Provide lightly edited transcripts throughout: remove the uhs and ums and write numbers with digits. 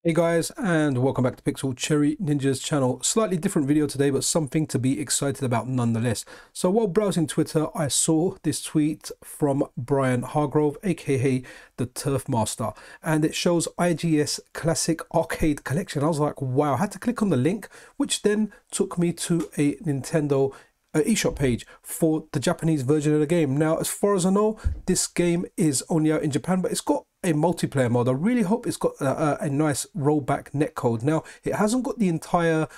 Hey guys, and welcome back to Pixel Cherry Ninja's channel. Slightly different video today, but something to be excited about nonetheless. So while browsing Twitter, I saw this tweet from Brian Hargrove, aka the Turf Master, and it shows IGS Classic Arcade Collection. I was like, wow, I had to click on the link, which then took me to a Nintendo eShop page for the Japanese version of the game. Now, as far as I know, this game is only out in Japan, but it's got a multiplayer mode. I really hope it's got a nice rollback netcode. Now, it hasn't got the entire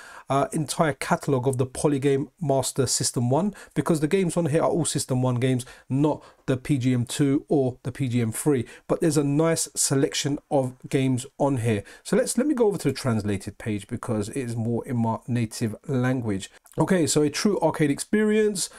catalog of the PolyGame Master System 1, because the games on here are all System 1 games, not the PGM 2 or the PGM 3, but there's a nice selection of games on here. So let me go over to the translated page because it is more in my native language. Okay, so a true arcade experience.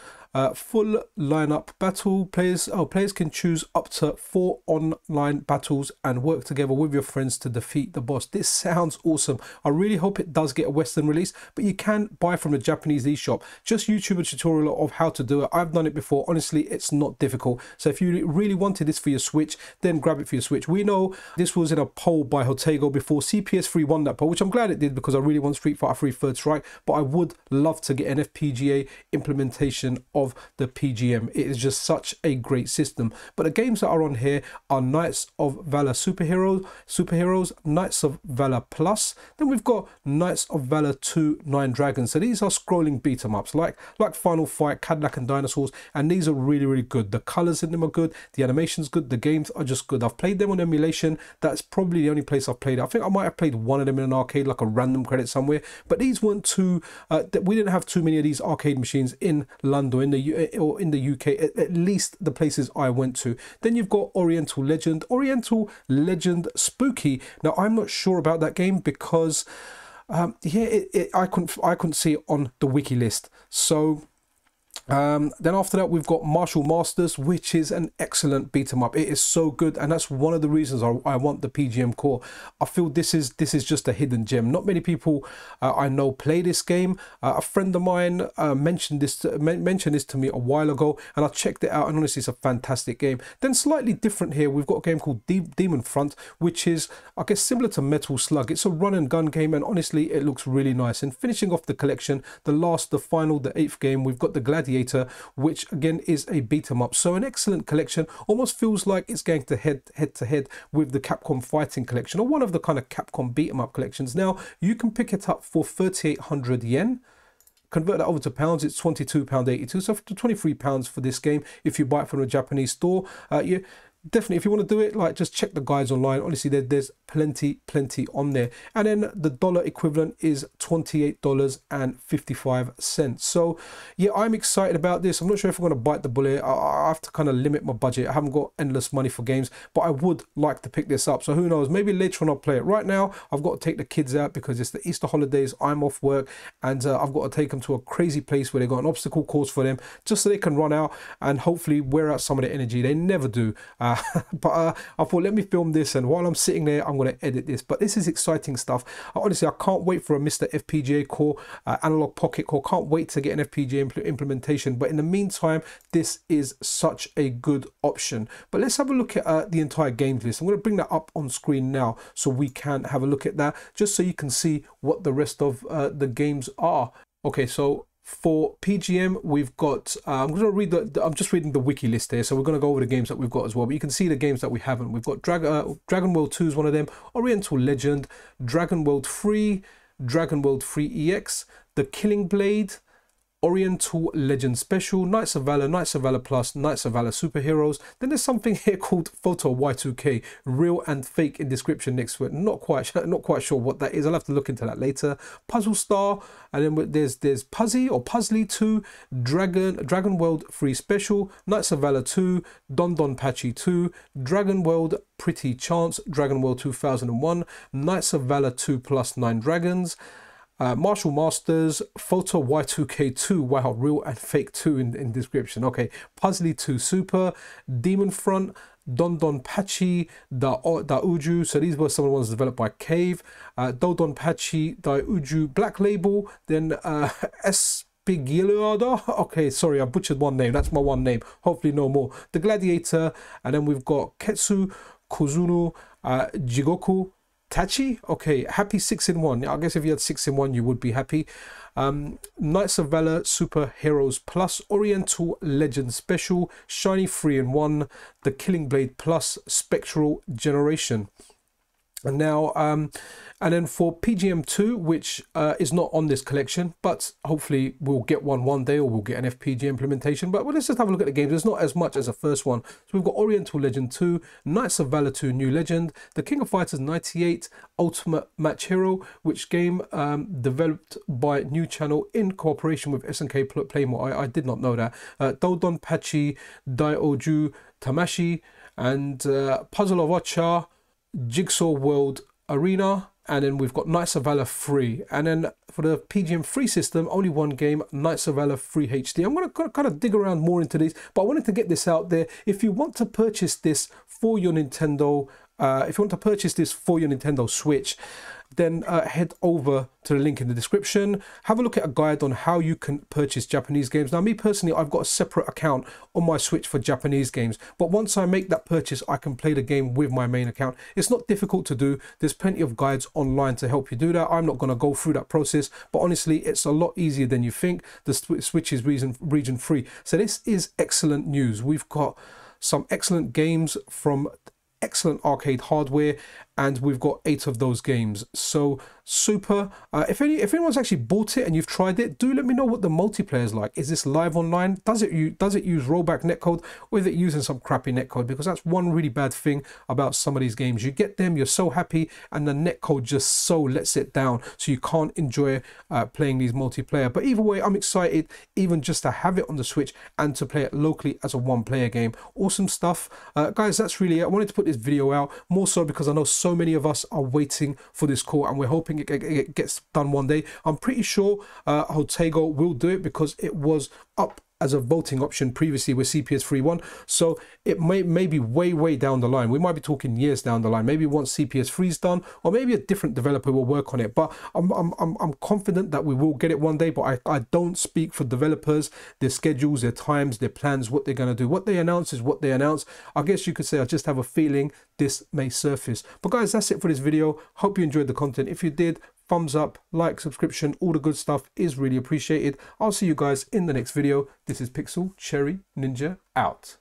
Full lineup battle. Players can choose up to 4 online battles and work together with your friends to defeat the boss. This sounds awesome. I really hope it does get a Western release, but you can buy from the Japanese eShop. Just YouTube a tutorial of how to do it. I've done it before. Honestly, it's not difficult. So if you really wanted this for your Switch, then grab it for your Switch. We know this was in a poll by Hotego before CPS3 won that poll, which I'm glad it did because I really want Street Fighter 3 Third Strike, but I would love to get an FPGA implementation of the PGM. It is just such a great system. But the games that are on here are Knights of Valour Superheroes, Knights of Valour Plus. Then we've got Knights of Valour 2 Nine Dragons. So these are scrolling beat 'em ups like Final Fight, Cadillac and Dinosaurs, and these are really good. The colors in them are good, the animation's good, the games are just good. I've played them on emulation. That's probably the only place I've played it. I think I might have played one of them in an arcade, like a random credit somewhere, but these weren't too we didn't have too many of these arcade machines in London or in the UK, at least the places I went to. Then you've got Oriental Legend Spooky. Now I'm not sure about that game because I couldn't see it on the wiki list. So then after that we've got Martial Masters, which is an excellent beat 'em up. It is so good, and that's one of the reasons I want the PGM core. I feel this is just a hidden gem. Not many people I know play this game. A friend of mine mentioned this to me a while ago, and I checked it out, and honestly it's a fantastic game. Then slightly different here, we've got a game called Demon Front, which is, I guess, similar to Metal Slug. It's a run and gun game, and honestly it looks really nice. And finishing off the collection, the 8th game, we've got the Gladiator, which again is a beat 'em up. So an excellent collection. Almost feels like it's going to head to head with the Capcom Fighting collection, or one of the kind of Capcom beat 'em up collections. Now you can pick it up for 3,800 yen. Convert that over to pounds, it's £22.82, so for £23 for this game if you buy it from a Japanese store. Definitely, if you want to do it, like, just check the guides online. Honestly, there's plenty on there. And then the dollar equivalent is $28.55. So yeah, I'm excited about this. I'm not sure if I'm going to bite the bullet. I have to kind of limit my budget. I haven't got endless money for games, but I would like to pick this up. So who knows, maybe later on I'll play it. Right now I've got to take the kids out because it's the Easter holidays. I'm off work, and I've got to take them to a crazy place where they've got an obstacle course for them, just so they can run out and hopefully wear out some of the energy. They never do. But I thought, let me film this, and while I'm sitting there I'm going to edit this. But this is exciting stuff. Honestly, I can't wait for a Mr. FPGA core, analog pocket core. Can't wait to get an FPGA implementation. But in the meantime, this is such a good option. But let's have a look at the entire games list. I'm going to bring that up on screen now so we can have a look at that, just so you can see what the rest of the games are. Okay, so for PGM, we've got, I'm just reading the wiki list here, so we're going to go over the games that we've got as well, but you can see the games that we haven't. We've got Dragon World 2 is one of them, Oriental Legend, Dragon World 3, Dragon World 3 EX, The Killing Blade, Oriental Legend Special, Knights of Valor Plus, Knights of Valor Superheroes. Then there's something here called Photo Y2K, real and fake in description next to it. Not quite sure what that is. I'll have to look into that later. Puzzle Star, and then there's Puzzly 2, Dragon World 3 Special, Knights of Valor 2, Don Pachi 2, Dragon World Pretty Chance, Dragon World 2001, Knights of Valor 2 Plus 9 Dragons, Martial Masters, Photo Y2K2, wow, real and fake 2 in description. Okay, Puzzly 2 Super, Demon Front, Don Pachi, Da Uju. So these were some of the ones developed by Cave. Don Pachi, Da Uju, Black Label, then Espigilada. Okay, sorry, I butchered one name. That's my one name. Hopefully no more. The Gladiator, and then we've got Ketsu, Kozuno, Jigoku, Tachi, okay, happy 6-in-1. I guess if you had 6-in-1, you would be happy. Knights of Valor Super Heroes Plus, Oriental Legend Special, Shiny 3-in-1, the Killing Blade Plus, Spectral Generation. And now, and then for PGM 2, which is not on this collection, but hopefully we'll get one day, or we'll get an FPG implementation. But let's just have a look at the games. There's not as much as the first one. So we've got Oriental Legend 2, Knights of Valor 2 New Legend, the King of Fighters 98 Ultimate Match Hero, which game developed by New Channel in cooperation with SNK Playmore. I did not know that. Dodon Pachi, Daioju Tamashi, and Puzzle of Ocha, Jigsaw World Arena, and then we've got Knights of Valor 3. And then for the PGM 3 system, only one game, Knights of Valor 3 HD. I'm going to kind of dig around more into these, but I wanted to get this out there. If you want to purchase this for your Nintendo, Switch, then head over to the link in the description. Have a look at a guide on how you can purchase Japanese games. Now, me personally, I've got a separate account on my Switch for Japanese games, but once I make that purchase, I can play the game with my main account. It's not difficult to do. There's plenty of guides online to help you do that. I'm not going to go through that process, but honestly, it's a lot easier than you think. The Switch is region free. So this is excellent news. We've got some excellent games from excellent arcade hardware, and we've got 8 of those games. So super. If anyone's actually bought it and you've tried it, do let me know what the multiplayer is like. Is this live online? Does it use rollback netcode, or is it using some crappy netcode? Because that's one really bad thing about some of these games. You get them, you're so happy, and the netcode just so lets it down, so you can't enjoy playing these multiplayer. But either way, I'm excited even just to have it on the Switch and to play it locally as a one-player game. Awesome stuff. Guys, that's really it. I wanted to put this video out more so because I know so many of us are waiting for this call, and we're hoping it gets done one day. I'm pretty sure Hotego will do it because it was up as a voting option previously with CPS 3.1, so it may be way down the line. We might be talking years down the line. Maybe once CPS 3 is done, or maybe a different developer will work on it. But I'm confident that we will get it one day. But I don't speak for developers, their schedules, their times, their plans, what they're gonna do. What they announce is what they announce. I guess you could say I just have a feeling this may surface. But guys, that's it for this video. Hope you enjoyed the content. If you did, thumbs up, like, subscription, all the good stuff is really appreciated. I'll see you guys in the next video. This is Pixel Cherry Ninja out.